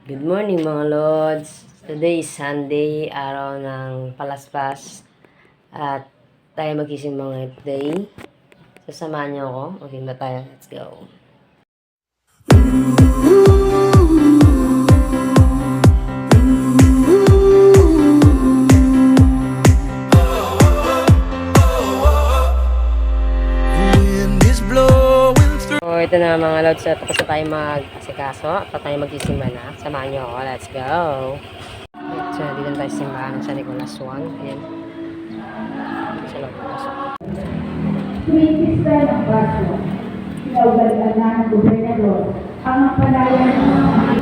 Good morning mga Lods. Today is Sunday, araw ng palaspas. At tayo magising mga today. Sasamahan niyo ako. Okay na tayo. Let's go. So, ito na mga Lods. Tapos na tayo mag-asikaso. At tayo mag-isimba na. Samahan niyo ako. Let's go. So, dito na tayo simbahan sa Nicolas 1. Ayan. Sa Nicolas 1. Tuwing ng Pasko, pinaugalingan na ng gobernador ang panayan ng mga